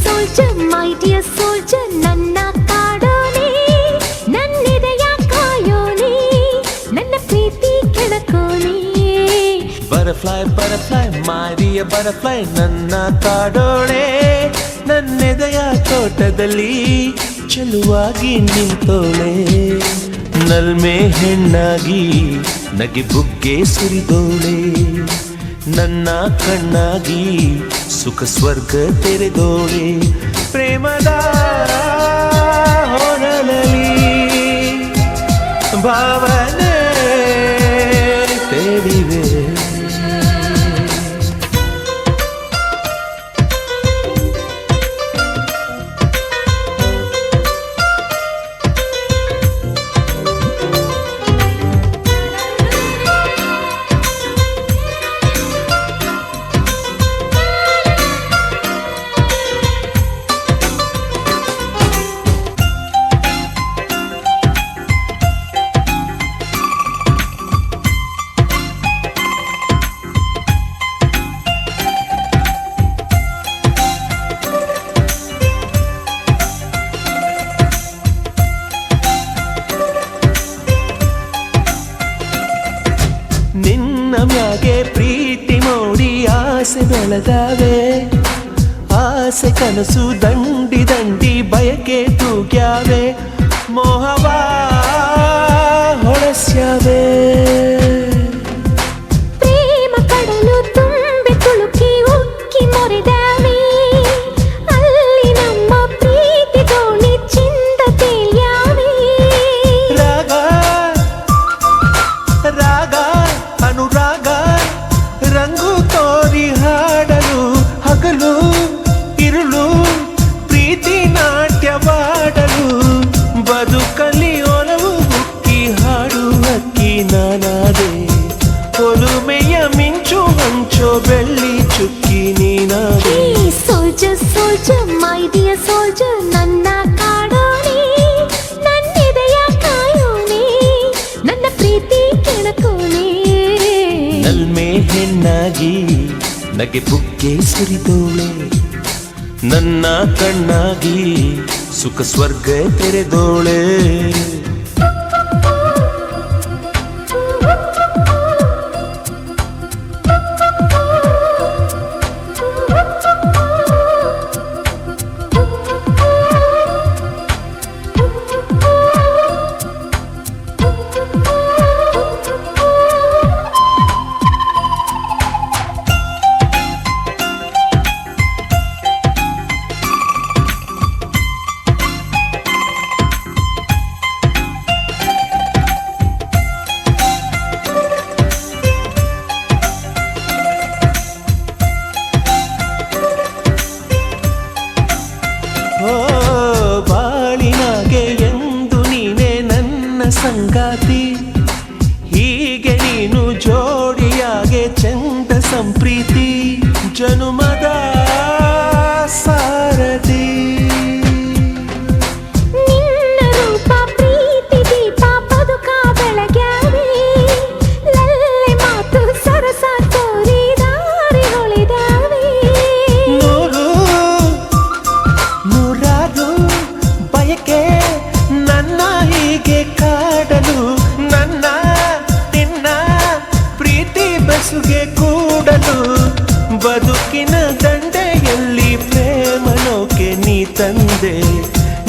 soldier, my dear soldier, ನನ್ನ ಕಾಡೋನೆ ನನ್ನಿದೆಯ ಕಾಯೋನೆ ನನ್ನ ಪ್ರೀತಿ ಕೆಣಕೋನೆ butterfly butterfly my dear butterfly ನನ್ನ ಕಾಡೋಳೆ ನನ್ನೆದೆಯ ತೋಟದಲ್ಲಿ ಚೆಲುವಾಗಿ ನಿಂತೋಳೆ ನಲ್ಮೆ ಹೆಣ್ಣಾಗಿ ನಗೆ ಬುಗ್ಗೆ ಸುರಿದೋಳೆ ನನ್ನ ಕಣ್ಣಾಗಿ ಸುಖ ಸ್ವರ್ಗ ತೆರೆದೋಳೆ ಪ್ರೇಮದ ಹೊರಳಲಿ ಭಾವನೆ ತೇಡಿವೆ ನಿನ್ನ ಮ್ಯಾಗೆ ಪ್ರೀತಿ ಮೂಡಿ ಆಸೆ ಬೆಳೆದಾವೆ ಆಸೆ ಕನಸು ದಂಡಿ ದಂಡಿ ಬಯಕೆ ತೂಗ್ಯಾವೆ ಮೋಹವ ಹೊಳಸ್ಯಾವೆ ಪ್ರೇಮ ಕಡಲು ತುಂಬಿ ತುಳುಕಿ ಉಕ್ಕಿ ಮೊರೆದಾವೆ ಅಲ್ಲಿ ನಮ್ಮ ಪ್ರೀತಿ ದೋಣಿ ಚಿಂದ ತೇಲ್ಯಾವೆ ರಾಗ ರಾಗ ಅನುರಾಗ ರಂಗು ತೋರಿ ಹಾಡಲು ಹಗಲು ಇರುಳು ಪ್ರೀತಿ ನಾಟ್ಯವಾಡಲು ಬದುಕಲಿ ಒಲವು ಹುಕ್ಕಿ ಹಾಡು ಅಕ್ಕಿ ನಾನಾದೆ ಒಲುಮೆಯ ಮಿಂಚು ಹಂಚೋ ಬೆಳ್ಳಿ ಚುಕ್ಕಿ ನೀನಾದೆ soldier soldier my dear soldier ನನ್ನ ಕಾಡೋನೆ ನನ್ನಿದೆಯ ಕಾಯೋನೆ ನನ್ನ ಪ್ರೀತಿ ಕೆಣಕೋನೆ ನಲ್ಮೆ ಹೆಣ್ಣಾಗಿ ನಗೆ ಬುಗ್ಗೆ ಸುರಿದೋಳೆ ನನ್ನ ಕಣ್ಣಾಗಿ ಸುಖ ಸ್ವರ್ಗ ತೆರೆದೋಳೆ ಬಾಳಿನಾಗೆ ಎಂದು ನೀನೆ ನನ್ನ ಸಂಗಾತಿ ಹೀಗೆ ನೀನು ಜೋಡಿಯಾಗೆ ಚಂದ ಸಂಪ್ರೀತಿ ಜನುಮದ ಸಾರಥಿ ನಿನ್ನ ರೂಪ ಪ್ರೀತಿ ದೀಪ ಬದುಕ ಬೆಳಗ್ಯಾವೆ ಲಲ್ಲೆ ಮಾತು ಸರಸ ತೋರಿ ದಾರಿ ಹೊಳ ಬೆಸುಗೆ ಕೂಡಲು ಬದುಕಿನ ದಂಡೆಯಲ್ಲಿ ಪ್ರೇಮ ನೌಕೆ ನೀ ತಂದೆ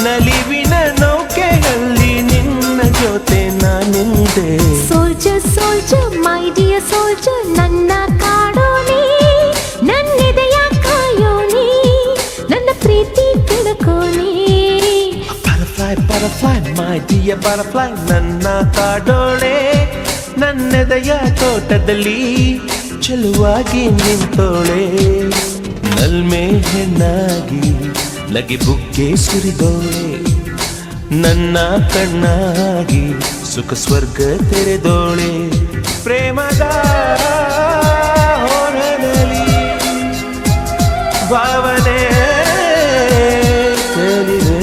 ನಲಿವಿನ ನೌಕೆಯಲ್ಲಿ ನಿನ್ನ ಜೊತೆ ನಾನಿಂದೆ soldier soldier my dear soldier ನನ್ನ ಕಾಡೋನೆ ನನ್ನೆದೆಯ ಕಾಯೋನೆ ನನ್ನ ಪ್ರೀತಿ ತಿಳ್ಕೋನೆ butterfly butterfly my dear butterfly ನನ್ನ ಕಾಡೋಳೆ ನನ್ನೆದೆಯ ತೋಟದಲ್ಲಿ ಚೆಲುವಾಗಿ ನಿಂತೋಳೆ ನಲ್ಮೆ ಹೆಣ್ಣಾಗಿ ನಗೆ ಬುಗ್ಗೆ ಸುರಿದೋಳೆ ನನ್ನ ಕಣ್ಣಾಗಿ ಸುಖ ಸ್ವರ್ಗ ತೆರೆದೋಳೆ ಪ್ರೇಮದ ಹೊರನಲ್ಲಿ ಭಾವನೆ ಚೆಲ್ಲಿದೆ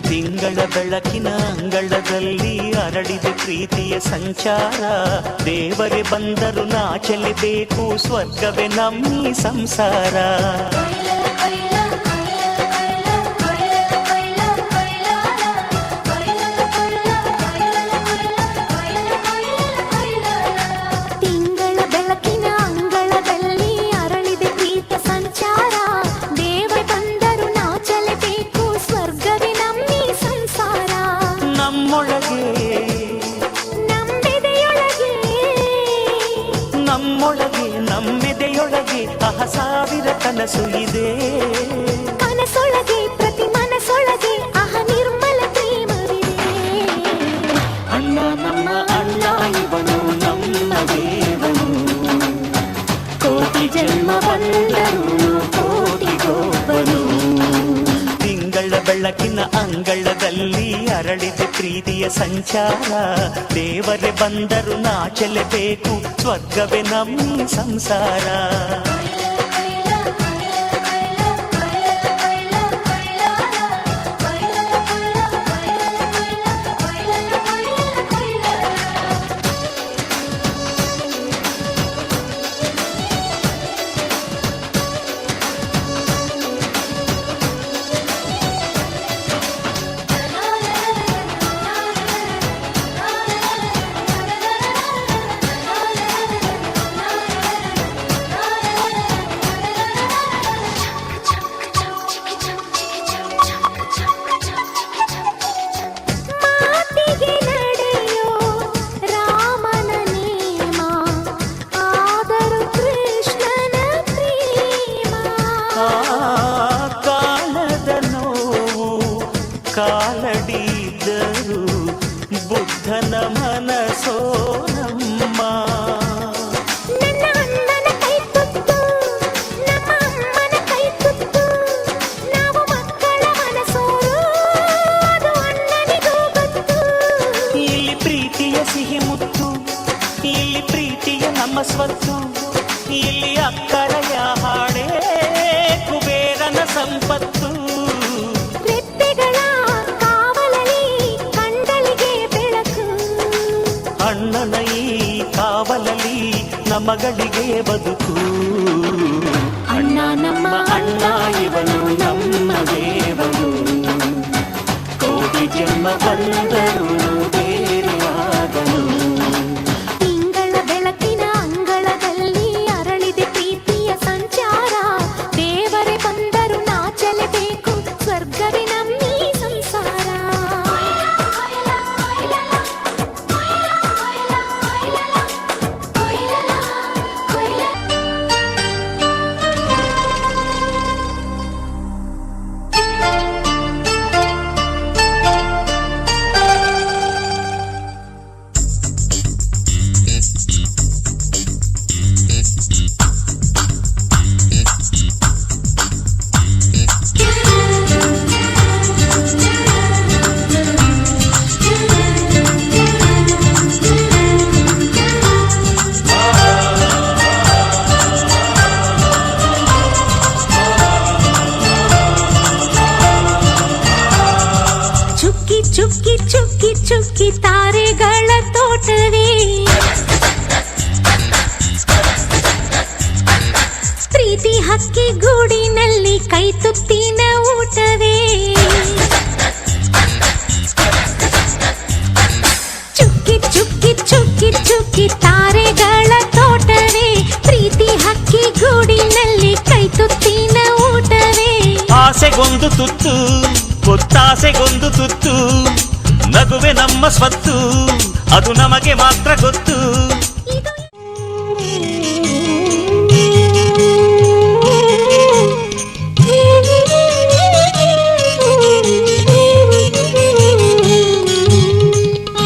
ತಿಂಗಳ ಬೆಳಕಿನ ಅಂಗಳದಲ್ಲಿ ಅರಳಿದ ಪ್ರೀತಿಯ ಸಂಚಾರ ದೇವರೇ ಬಂದರು ನಾಚಲೇಬೇಕು ಸ್ವರ್ಗವೇ ನಮ್ಮಿ ಸಂಸಾರ ತಿಂಗಳ ಬೆಳಕಿನ ಅಂಗಳದಲ್ಲಿ ಅರಳಿದೆ ಪ್ರೀತ ಸಂಚಾರ ದೇವ ಬಂದರು ನಾಚಲೇಬೇಕು ಸ್ವರ್ಗವೇ ನಮ್ಮಿ ಸಂಸಾರ ನಮ್ಮೊಳಗೆ ನಮ್ಮೆದೆಯೊಳಗೆ ನಮ್ಮೆದೆಯೊಳಗೆ ಸಾವಿರ ಕನಸು ಇದೆ ಕನಸೊಳಗೆ ಪ್ರತಿ ಮನಸೊಳಗೆ ನಿರ್ಮಲ ಪ್ರೇಮವಿದೆ ಅಣ್ಣ ನಮ್ಮ ಅಣ್ಣ ಇವನು ನಮ್ಮ ದೇವನು ಕೋಟಿ ಜನ್ಮ ಬಂದರು ಕೋಟಿಗೊಬ್ಬನು ತಿಂಗಳ ಬೆಳಕಿನ ಅಂಗಳದಲ್ಲಿ ಅರಳಿದ ಪ್ರೀತಿಯ ಸಂಚಾರ ದೇವರೇ ಬಂದರು ನಾಚಲೇಬೇಕು ಸ್ವರ್ಗವೇ ನಮ್ಮ ಸಂಸಾರ ಮಾತಿಗೆ ನಡೆಯೋ ರಾಮನ ನೇಮ ಆದರೂ ಕೃಷ್ಣನ ಪ್ರೇಮ ಕಾಲದ ನೋವು ಕಾಲಡಿದ್ದರು ಬುದ್ಧನ ಮನಸೋ ನಮ್ಮ ನನ್ನ ಅಣ್ಣನ ಕೈ ತುತ್ತು ನಮ್ಮ ಅಮ್ಮನ ಕೈ ತುತ್ತು ನಾವು ಮಕ್ಕಳ ಮನಸೋರು ಅದು ಅಣ್ಣನಿಗೂ ಗೊತ್ತು ಇಲ್ಲಿ ಪ್ರೀತಿಯ ಸಿಹಿ ಮುತ್ತು ಇಲ್ಲಿ ಪ್ರೀತಿಯ ನಮ್ಮ ಸ್ವತ್ತು ಇಲ್ಲಿ ಅಕ್ಕರೆಯ ಹಾಡೇ ಕುಬೇರನ ಸಂಪತ್ತು ರೆಪ್ಪೆಗಳ ಕಾವಲಲ್ಲಿ ಕಂಡಳಿಗೆ ಬೆಳಕು ಅಣ್ಣನ ಈ ಕಾವಲಲ್ಲಿ ನಮಗಳಿಗೆ ಬದುಕು ಅಣ್ಣ ನಮ್ಮ ಅಣ್ಣ ಇವನು ನಮ್ಮ ದೇವನು ಕೋಟಿ ಜನ್ಮ ಬಂದರು ಬೇರೆಯಾದನು ತಿಂಗಳ ಬೆಳಕಿನ ಅಂಗಳದಲ್ಲಿ ಅರಳಿದೆ ಪ್ರೀತಿಯ ಸಂಚಾರ ದೇವರೇ ಬಂದರು ನಾಚಲೇಬೇಕು ಸ್ವರ್ಗವೇ ನಮ್ಮಿ ಸಂಸಾರ ಕೈ ತುತ್ತಿನ ಊಟವೇ ಚುಕ್ಕಿ ಚುಕ್ಕಿ ಚುಕ್ಕಿ ಚುಕ್ಕಿ ತಾರೆಗಳ ತೋಟವೇ ಪ್ರೀತಿ ಹಕ್ಕಿ ಗೂಡಿನಲ್ಲಿ ಕೈ ತುತ್ತಿನ ಊಟವೇ ಆಸೆಗೊಂದು ತುತ್ತು ಒತ್ತಾಸೆಗೊಂದು ತುತ್ತು ನಗುವೆ ನಮ್ಮ ಸ್ವತ್ತು ಅದು ನಮಗೆ ಮಾತ್ರ ಗೊತ್ತು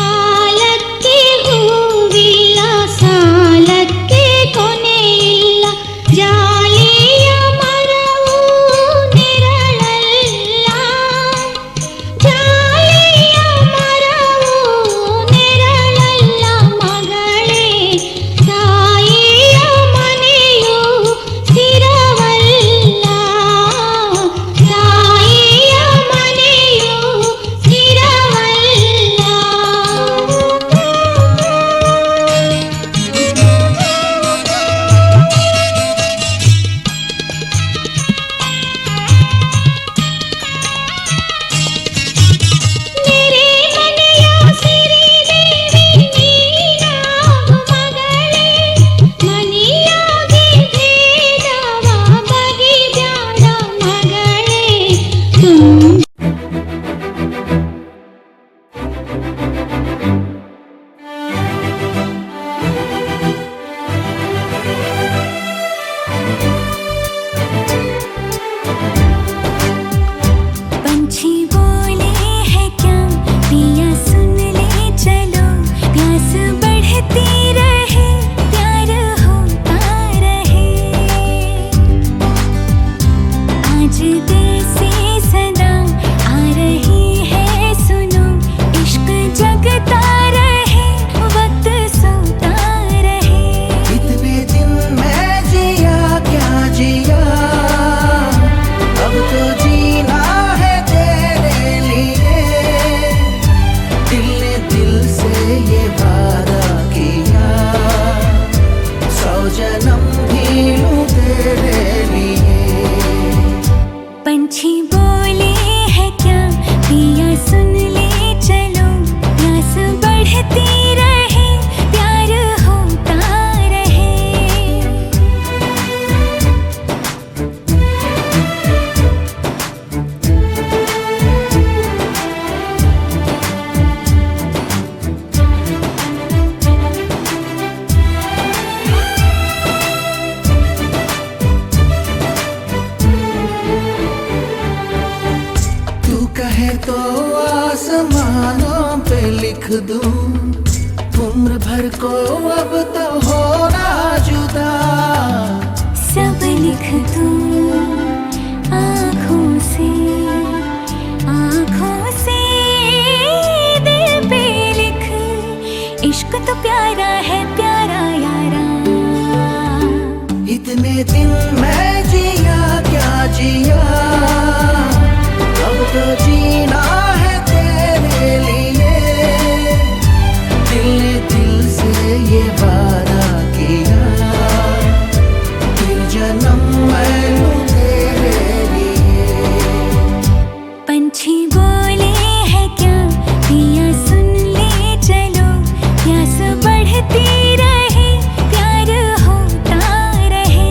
ಆಲಕ್ಕೆ ಹೂವಿಲ್ಲ ಸಾಲಕ್ಕೆ ಕೊನೆಯಿಲ್ಲ ಜಾಲಿಯ ಮರವು ನೆರಳಲ್ಲ ಜಾಲಿಯ ಮರವು ನೆರಳಲ್ಲ ಮಗಳೇ ತಾಯಿಯ ಮನೆಯು ಸ್ಥಿರವಲ್ಲ ತಾಯಿಯ ಮನೆಯು ನೆರೆ ಮನೆಯ ಸಿರಿದೇವಿ ನೀನಾಗು ಮಗಳೇ ಮನೆಯಾಗಿ ಭೇದವ ಬಗೆಬ್ಯಾಡ ಮಗಳೇ पंछी बोले है क्या पिया सुन ले चलो प्यास बढ़ती रहे प्यार होता रहे आज दिल से सदा आ रही है सुनो इश्क जगता रहे वक्त सोता रहे इतने दिन मैं जिया क्या जिया अब तो जीना है तेरे लिए दिल ने दिल से ये वादा किया 100 जन्म भी लूं तेरे लिए पंछी बोले है क्या पिया सुन ले चलो प्यास बढ़ती रहे प्यार होता रहे तू कहे तो आसमानों पे लिख दूं उम्र भर को अब तो होना जुदा सब लिख दूं आँखों से दिल पे लिख इश्क तो प्यारा है प्यारा यारा इतने दिन मैं जिया क्या जिया अब तो जीना है तेरे लिए दिल ने दिल से ये वादा किया फिर जन्म मैं लूं तेरे लिए पंछी बोले है क्या पिया सुन ले चलो प्यास बढ़ती रहे प्यार होता रहे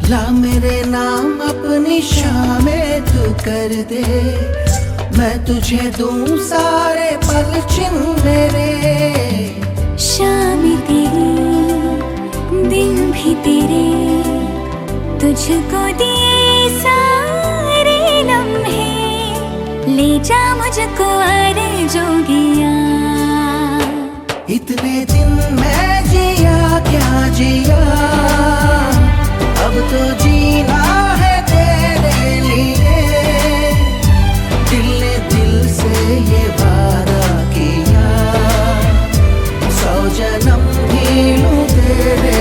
ला मेरे नाम अपनी शामें तू कर दे मैं तुझे दूं सारे पल छिन मेरे शाम तेरी दिन भी तेरे तुझको दिए सारे लम्हे ले जा मुझको अरे जोगिया इतने दिन मैं जिया क्या जिया अब तो जीना है तेरे लिए दिल ने दिल से ये वादा किया 100 जन्म भी तेरे